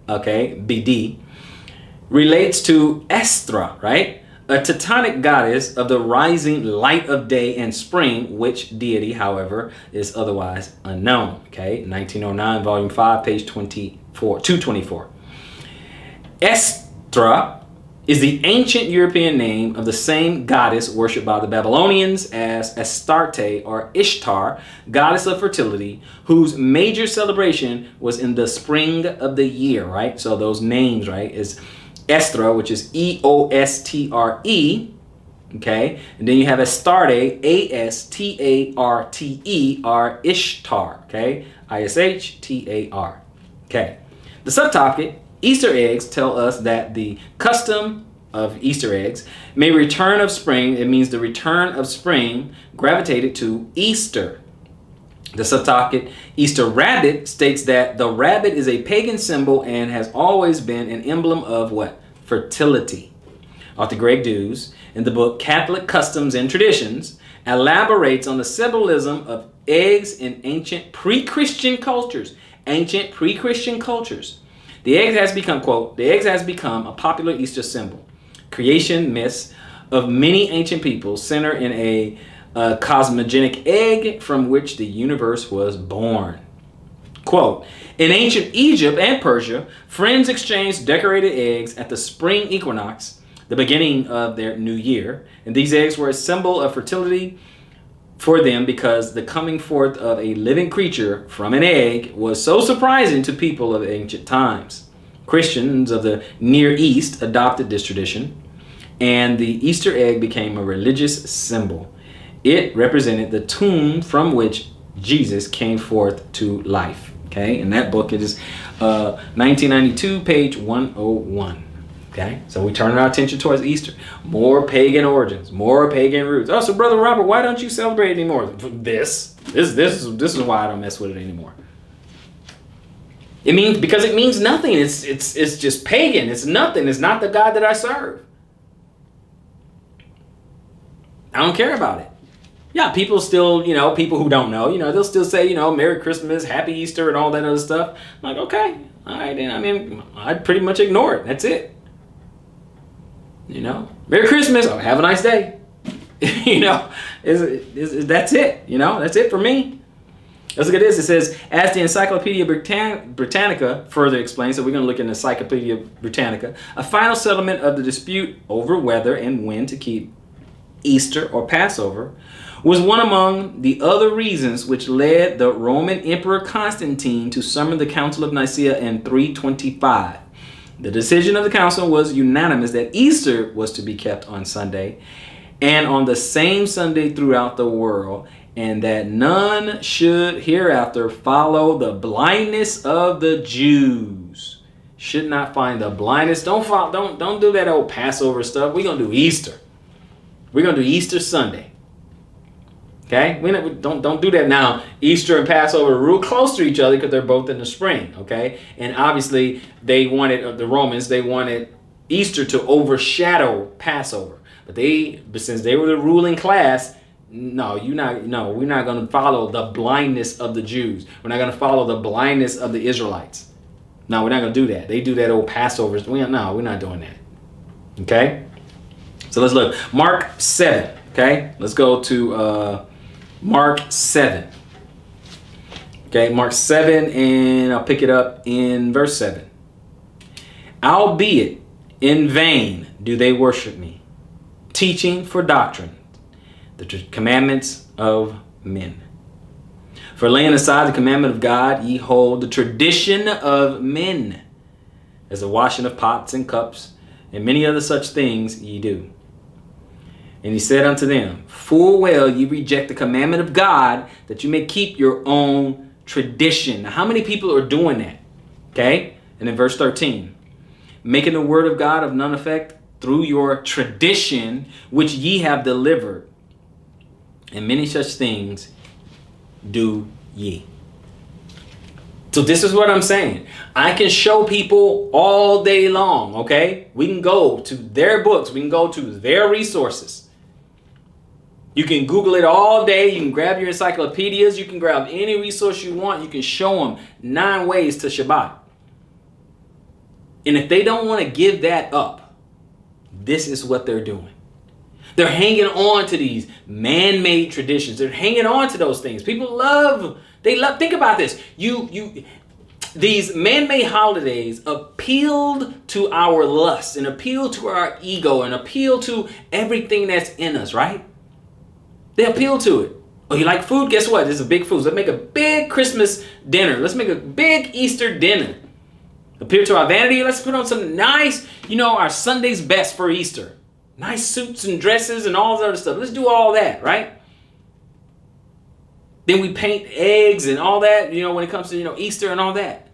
okay, BD, relates to Estra, right? A Teutonic goddess of the rising light of day and spring, which deity, however, is otherwise unknown, okay? 1909, volume 5, page 224. Estra is the ancient European name of the same goddess worshipped by the Babylonians as Astarte or Ishtar, goddess of fertility, whose major celebration was in the spring of the year, right? So those names, right, is Estra, which is Eostre, Okay, and then you have Astarte, Astarte, Ishtar. Okay, Ishtar. Okay, the subtopic, Easter eggs, tell us that the custom of Easter eggs may return of spring. It means the return of spring gravitated to Easter. The subtopic, Easter rabbit, states that the rabbit is a pagan symbol and has always been an emblem of what? Fertility. Author Greg Dews, in the book Catholic Customs and Traditions, elaborates on the symbolism of eggs in ancient pre-Christian cultures. Ancient pre-Christian cultures. The egg has become, quote, the egg has become a popular Easter symbol. Creation myths of many ancient peoples center in a cosmogenic egg from which the universe was born. Quote, in ancient Egypt and Persia, friends exchanged decorated eggs at the spring equinox, the beginning of their new year, and these eggs were a symbol of fertility for them because the coming forth of a living creature from an egg was so surprising to people of ancient times. Christians of the Near East adopted this tradition, and the Easter egg became a religious symbol. It represented the tomb from which Jesus came forth to life. Okay, and that book is 1992, page 101. Okay, so we turn our attention towards Easter. More pagan origins, more pagan roots. Oh, so Brother Robert, why don't you celebrate anymore? This is why I don't mess with it anymore. It means because it means nothing. It's just pagan. It's nothing. It's not the God that I serve. I don't care about it. Yeah, people still, people who don't know, they'll still say, Merry Christmas, Happy Easter, and all that other stuff. I'm like, okay, all right, then. I mean, I'd pretty much ignore it. That's it. Merry Christmas. Oh, have a nice day. That's it. That's it for me. Let's look at this. It says, as the Encyclopedia Britannica further explains, so we're going to look in the Encyclopedia Britannica, a final settlement of the dispute over whether and when to keep Easter or Passover was one among the other reasons which led the Roman Emperor Constantine to summon the Council of Nicaea in 325. The decision of the council was unanimous that Easter was to be kept on Sunday and on the same Sunday throughout the world, and that none should hereafter follow the blindness of the Jews. Should not find the blindness. Don't do that old Passover stuff. We're going to do Easter. We're going to do Easter Sunday. Okay? Don't do that now. Easter and Passover are real close to each other because they're both in the spring. Okay? And obviously, the Romans wanted Easter to overshadow Passover. But since they were the ruling class, we're not going to follow the blindness of the Jews. We're not going to follow the blindness of the Israelites. No, we're not going to do that. They do that old Passover. We're not doing that. Okay? So let's look. Mark 7. Okay? Let's go to Mark 7. Okay, Mark 7, and I'll pick it up in verse 7. Albeit in vain do they worship me, teaching for doctrine the commandments of men. For laying aside the commandment of God, ye hold the tradition of men, as the washing of pots and cups, and many other such things ye do. And he said unto them, full well ye reject the commandment of God, that you may keep your own tradition. Now, how many people are doing that? Okay? And in verse 13, making the word of God of none effect through your tradition, which ye have delivered. And many such things do ye. So this is what I'm saying. I can show people all day long, okay? We can go to their books. We can go to their resources. You can Google it all day. You can grab your encyclopedias. You can grab any resource you want. You can show them 9 ways to Shabbat. And if they don't want to give that up, this is what they're doing. They're hanging on to these man-made traditions. They're hanging on to those things. People love, think about this. These man-made holidays appealed to our lust and appealed to our ego and appealed to everything that's in us, right? They appeal to it. Oh, you like food? Guess what? There's a big food. Let's make a big Christmas dinner. Let's make a big Easter dinner. Appeal to our vanity. Let's put on some nice, our Sunday's best for Easter. Nice suits and dresses and all that other stuff. Let's do all that, right? Then we paint eggs and all that, when it comes to, Easter and all that.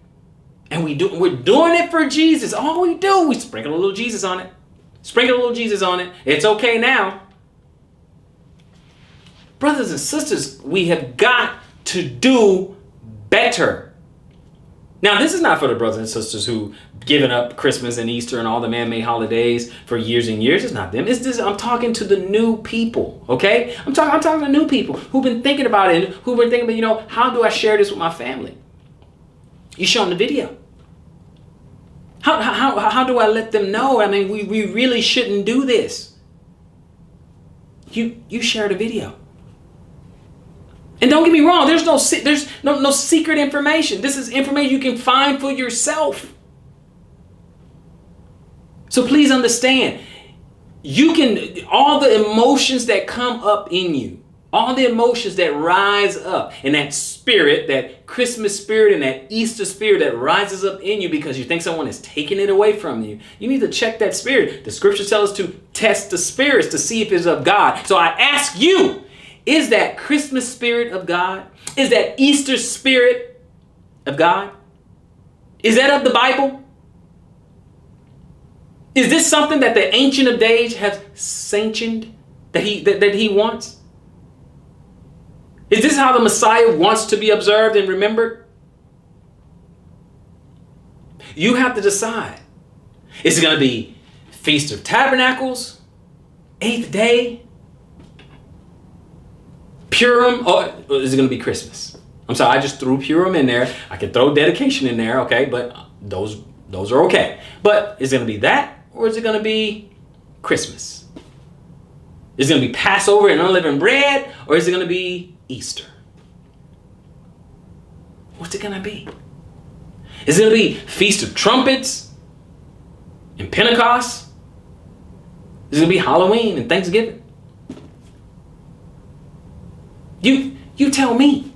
And we're doing it for Jesus. All we do, we sprinkle a little Jesus on it. Sprinkle a little Jesus on it. It's okay now. Brothers and sisters, we have got to do better. Now, this is not for the brothers and sisters who given up Christmas and Easter and all the man-made holidays for years and years. It's not them. I'm talking to the new people, okay? I'm talking to new people who've been thinking about it, who've been thinking about, how do I share this with my family? You show them the video. How do I let them know? I mean, we really shouldn't do this. You share the video. And don't get me wrong, there's no secret information. This is information you can find for yourself. So please understand, all the emotions that come up in you, all the emotions that rise up, and that spirit, that Christmas spirit and that Easter spirit that rises up in you because you think someone is taking it away from you, you need to check that spirit. The scriptures tell us to test the spirits to see if it's of God. So I ask you, is that Christmas spirit of God? Is that Easter spirit of God? Is that of the Bible? Is this something that the Ancient of Days has sanctioned that he wants? Is this how the Messiah wants to be observed and remembered? You have to decide. Is it going to be Feast of Tabernacles, 8th day, Purim, or is it going to be Christmas? I'm sorry, I just threw Purim in there. I can throw dedication in there, okay, but those are okay. But is it going to be that, or is it going to be Christmas? Is it going to be Passover and unleavened bread, or is it going to be Easter? What's it going to be? Is it going to be Feast of Trumpets and Pentecost? Is it going to be Halloween and Thanksgiving? You tell me.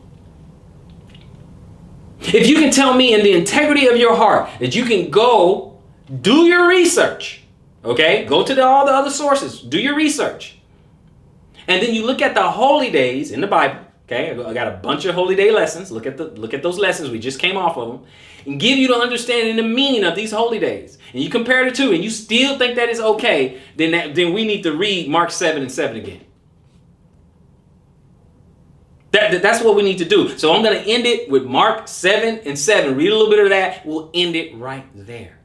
If you can tell me in the integrity of your heart that you can go do your research, okay? Go to all the other sources, do your research. And then you look at the holy days in the Bible, okay? I got a bunch of holy day lessons. Look at those lessons. We just came off of them. And give you the understanding and the meaning of these holy days. And you compare the two and you still think that is okay, then we need to read Mark 7 and 7 again. That's what we need to do. So I'm going to end it with Mark 7 and 7. Read a little bit of that. We'll end it right there.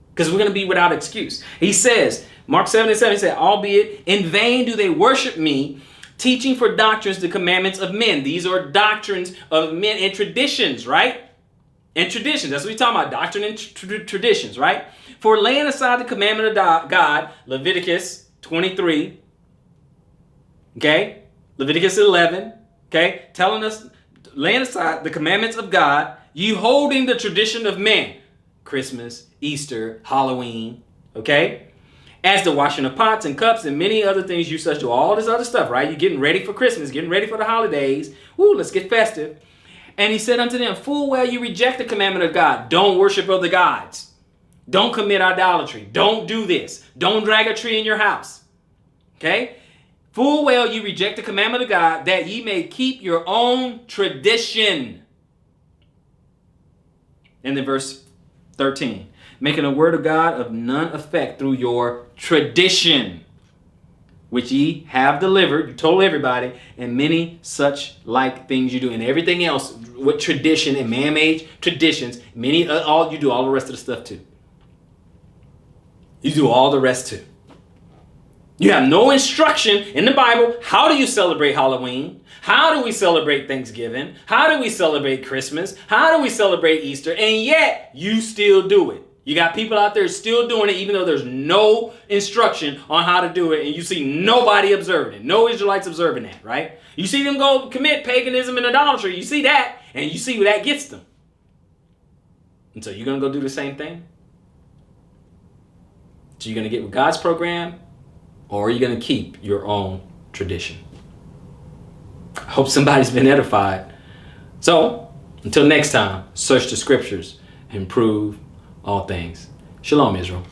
Because we're going to be without excuse. He says, Mark 7 and 7, he said, albeit in vain do they worship me, teaching for doctrines the commandments of men. These are doctrines of men and traditions, right? And traditions. That's what we're talking about. Doctrine and traditions, right? For laying aside the commandment of God, Leviticus 23, okay? Leviticus 11, okay, telling us, laying aside the commandments of God, you holding the tradition of men, Christmas, Easter, Halloween, okay, as the washing of pots and cups and many other things you such do, all this other stuff, right? You're getting ready for Christmas, getting ready for the holidays. Woo, let's get festive. And he said unto them, full well you reject the commandment of God. Don't worship other gods. Don't commit idolatry. Don't do this. Don't drag a tree in your house, okay? Full well you reject the commandment of God, that ye may keep your own tradition. And then verse 13, making the word of God of none effect through your tradition, which ye have delivered, you told everybody, and many such like things you do. And everything else with tradition and man-made traditions, you do all the rest of the stuff too. You do all the rest too. You have no instruction in the Bible. How do you celebrate Halloween? How do we celebrate Thanksgiving? How do we celebrate Christmas? How do we celebrate Easter? And yet, you still do it. You got people out there still doing it, even though there's no instruction on how to do it. And you see nobody observing it. No Israelites observing that, right? You see them go commit paganism and idolatry. You see that, and you see where that gets them. And so you're going to go do the same thing? So you're going to get with God's program? Or are you going to keep your own tradition? I hope somebody's been edified. So, until next time, search the scriptures and prove all things. Shalom, Israel.